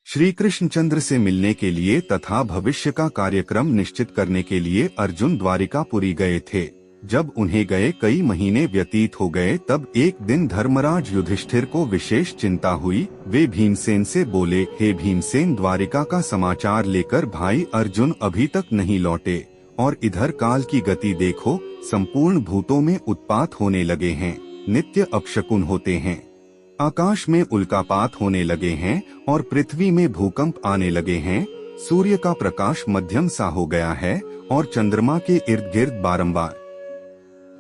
श्री कृष्णचंद्र से मिलने के लिए तथा भविष्य का कार्यक्रम निश्चित करने के लिए अर्जुन द्वारिकापुरी गए थे। जब उन्हें गए कई महीने व्यतीत हो गए तब एक दिन धर्मराज युधिष्ठिर को विशेष चिंता हुई। वे भीमसेन से बोले, हे भीमसेन, द्वारिका का समाचार लेकर भाई अर्जुन अभी तक नहीं लौटे और इधर काल की गति देखो, संपूर्ण भूतों में उत्पात होने लगे हैं, नित्य अपशकुन होते हैं, आकाश में उल्कापात होने लगे हैं और पृथ्वी में भूकंप आने लगे हैं। सूर्य का प्रकाश मध्यम सा हो गया है और चंद्रमा के इर्द गिर्द बारंबार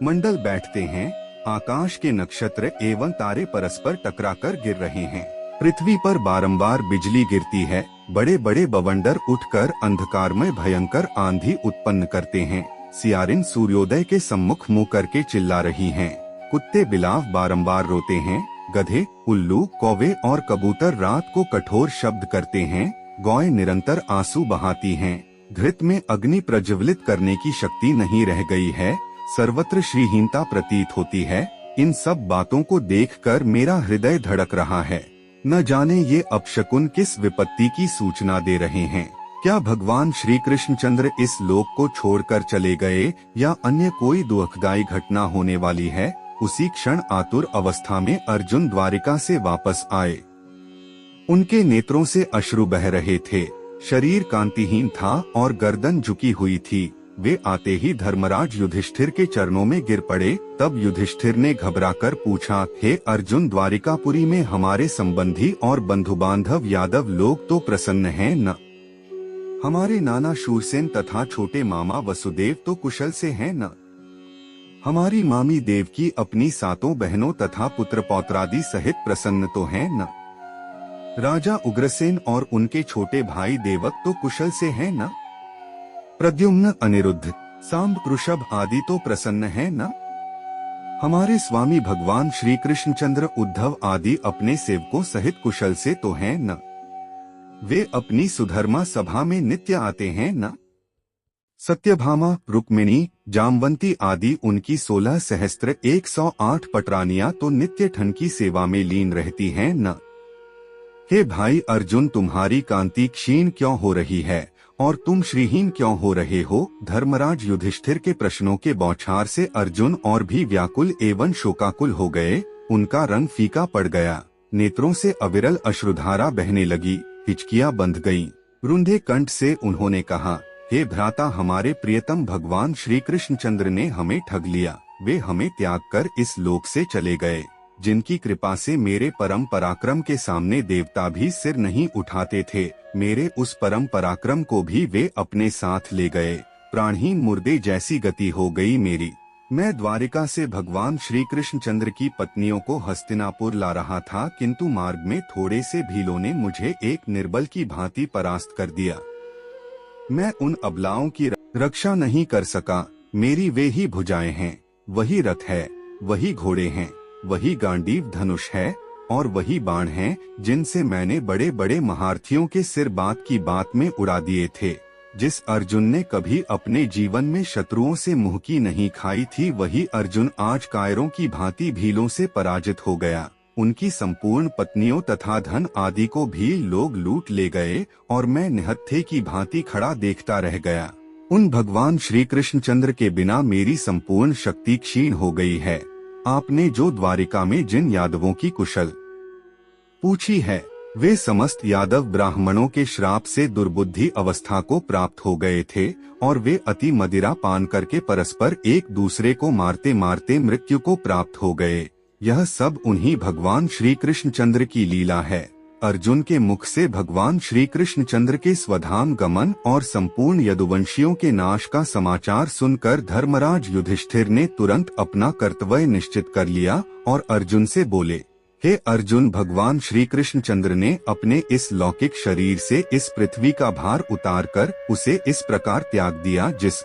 मंडल बैठते हैं। आकाश के नक्षत्र एवं तारे परस्पर टकराकर गिर रहे हैं। पृथ्वी पर बारंबार बिजली गिरती है। बड़े बड़े बवंडर उठकर अंधकार में भयंकर आंधी उत्पन्न करते हैं। सियारिन सूर्योदय के सम्मुख मुंह करके चिल्ला रही हैं। कुत्ते बिलाव बारंबार रोते हैं। गधे, उल्लू, कौवे और कबूतर रात को कठोर शब्द करते हैं। गौएं निरंतर आंसू बहाती हैं। घृत में अग्नि प्रज्वलित करने की शक्ति नहीं रह गई है। सर्वत्र श्रीहीनता प्रतीत होती है। इन सब बातों को देखकर मेरा हृदय धड़क रहा है। न जाने ये अपशकुन किस विपत्ति की सूचना दे रहे हैं। क्या भगवान श्री कृष्णचंद्र इस लोक को छोड़कर चले गए या अन्य कोई दुखदायी घटना होने वाली है। उसी क्षण आतुर अवस्था में अर्जुन द्वारिका से वापस आए। उनके नेत्रों से अश्रु बह रहे थे। शरीर कांतिहीन था और गर्दन झुकी हुई थी। वे आते ही धर्मराज युधिष्ठिर के चरणों में गिर पड़े। तब युधिष्ठिर ने घबराकर पूछा, हे अर्जुन, द्वारिकापुरी में हमारे संबंधी और बंधु बांधव यादव लोग तो प्रसन्न हैं न? हमारे नाना शूरसेन तथा छोटे मामा वसुदेव तो कुशल से हैं न? हमारी मामी देवकी अपनी सातों बहनों तथा पुत्र पौत्रादि सहित प्रसन्न तो हैं न? राजा उग्रसेन और उनके छोटे भाई देवक तो कुशल से हैं न? प्रद्युम्न, अनिरुद्ध, सांब, वृषभ आदि तो प्रसन्न हैं न? हमारे स्वामी भगवान श्री कृष्णचंद्र, उद्धव आदि अपने सेवकों सहित कुशल से तो हैं न? वे अपनी सुधर्मा सभा में नित्य आते हैं न? सत्यभामा, रुक्मिणी, जामवंती आदि उनकी 16 सहस्त्र 108 पटरानियां तो नित्य ठन की सेवा में लीन रहती हैं न? हे भाई अर्जुन, तुम्हारी कांति क्षीण क्यों हो रही है और तुम श्रीहीन क्यों हो रहे हो? धर्मराज युधिष्ठिर के प्रश्नों के बौछार से अर्जुन और भी व्याकुल एवं शोकाकुल हो गए। उनका रंग फीका पड़ गया। नेत्रों से अविरल अश्रुधारा बहने लगी। हिचकियां बंध गईं। रुंधे कंठ से उन्होंने कहा, हे भ्राता, हमारे प्रियतम भगवान श्री कृष्णचंद्र ने हमें ठग लिया। वे हमें त्याग कर इस लोक से चले गए, जिनकी कृपा से मेरे परम पराक्रम के सामने देवता भी सिर नहीं उठाते थे। मेरे उस परम पराक्रम को भी वे अपने साथ ले गए। प्राणहीन मुर्दे जैसी गति हो गई मेरी। मैं द्वारिका से भगवान श्री कृष्णचंद्र की पत्नियों को हस्तिनापुर ला रहा था, किंतु मार्ग में थोड़े से भीलों ने मुझे एक निर्बल की भांति परास्त कर दिया। मैं उन अबलाओं की रक्षा नहीं कर सका। मेरी वे ही भुजाएं हैं, वही रथ है, वही घोड़े हैं, वही गांडीव धनुष है और वही बाण हैं जिनसे मैंने बड़े बड़े महारथियों के सिर बात की बात में उड़ा दिए थे। जिस अर्जुन ने कभी अपने जीवन में शत्रुओं से मुंह की नहीं खाई थी, वही अर्जुन आज कायरों की भांति भीलों से पराजित हो गया। उनकी संपूर्ण पत्नियों तथा धन आदि को भी लोग लूट ले गए और मैं निहत्थे की भांति खड़ा देखता रह गया। उन भगवान श्री कृष्णचंद्र के बिना मेरी संपूर्ण शक्ति क्षीण हो गई है। आपने जो द्वारिका में जिन यादवों की कुशल पूछी है, वे समस्त यादव ब्राह्मणों के श्राप से दुर्बुद्धि अवस्था को प्राप्त हो गए थे और वे अति मदिरा पान करके परस्पर एक दूसरे को मारते मारते मृत्यु को प्राप्त हो गए। यह सब उन्हीं भगवान श्री कृष्णचंद्र की लीला है। अर्जुन के मुख से भगवान श्री कृष्णचंद्र के स्वधाम गमन और संपूर्ण यदुवंशियों के नाश का समाचार सुनकर धर्मराज युधिष्ठिर ने तुरंत अपना कर्तव्य निश्चित कर लिया और अर्जुन से बोले, हे अर्जुन, भगवान श्री कृष्णचंद्र ने अपने इस लौकिक शरीर से इस पृथ्वी का भार उतारकर उसे इस प्रकार त्याग दिया जिस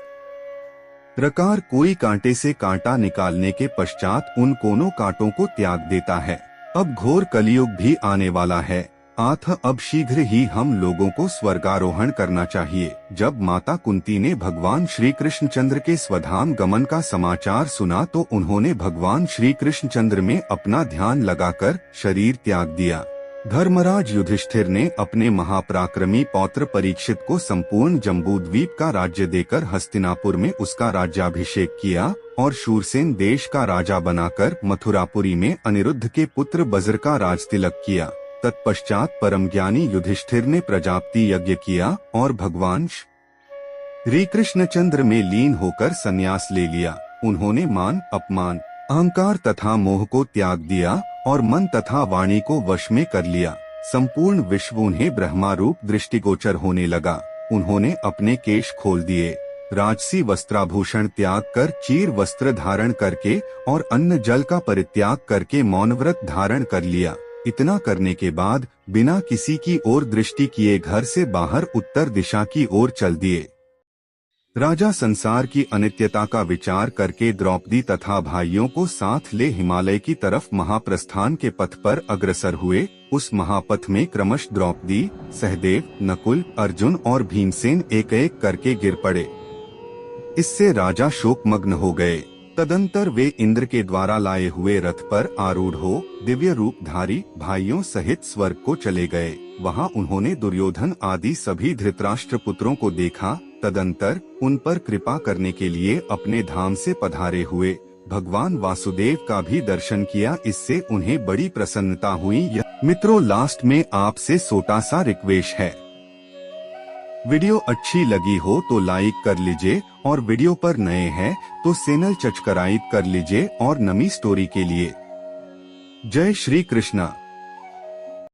प्रकार कोई कांटे से कांटा निकालने के पश्चात उन कोनों कांटों को त्याग देता है। अब घोर कलियुग भी आने वाला है। अब शीघ्र ही हम लोगों को स्वर्गारोहण करना चाहिए। जब माता कुंती ने भगवान श्री कृष्णचंद्र के स्वधाम गमन का समाचार सुना तो उन्होंने भगवान श्री कृष्णचंद्र में अपना ध्यान लगाकर शरीर त्याग दिया। धर्मराज युधिष्ठिर ने अपने महापराक्रमी पौत्र परीक्षित को संपूर्ण जम्बूद्वीप का राज्य देकर हस्तिनापुर में उसका राज्याभिषेक किया और शूरसेन देश का राजा बनाकर मथुरापुरी में अनिरुद्ध के पुत्र बज्र का राजतिलक किया। तत्पश्चात परम ज्ञानी युधिष्ठिर ने प्रजापति यज्ञ किया और भगवान श्री कृष्णचंद्र में लीन होकर संन्यास ले लिया। उन्होंने मान, अपमान, अहंकार तथा मोह को त्याग दिया और मन तथा वाणी को वश में कर लिया। संपूर्ण विश्व उन्हें ब्रह्मा रूप दृष्टिगोचर होने लगा। उन्होंने अपने केश खोल दिए, राजसी वस्त्राभूषण त्याग कर चीर वस्त्र धारण करके और अन्न जल का परित्याग करके मौन व्रत धारण कर लिया। इतना करने के बाद बिना किसी की ओर दृष्टि किए घर से बाहर उत्तर दिशा की ओर चल दिए। राजा संसार की अनित्यता का विचार करके द्रौपदी तथा भाइयों को साथ ले हिमालय की तरफ महाप्रस्थान के पथ पर अग्रसर हुए। उस महापथ में क्रमश द्रौपदी, सहदेव, नकुल, अर्जुन और भीमसेन एक एक करके गिर पड़े। इससे राजा शोकमग्न हो गए। तदंतर वे इंद्र के द्वारा लाए हुए रथ पर आरूढ़ हो दिव्य रूपधारी भाइयों सहित स्वर्ग को चले गए। वहां उन्होंने दुर्योधन आदि सभी धृतराष्ट्र पुत्रों को देखा। तदंतर उन पर कृपा करने के लिए अपने धाम से पधारे हुए भगवान वासुदेव का भी दर्शन किया। इससे उन्हें बड़ी प्रसन्नता हुई। मित्रों, लास्ट में आपसे छोटा सा रिक्वेस्ट है, वीडियो अच्छी लगी हो तो लाइक कर लीजिए और वीडियो पर नए हैं तो चैनल सब्सक्राइब कर लीजिए और नई स्टोरी के लिए जय श्री कृष्णा।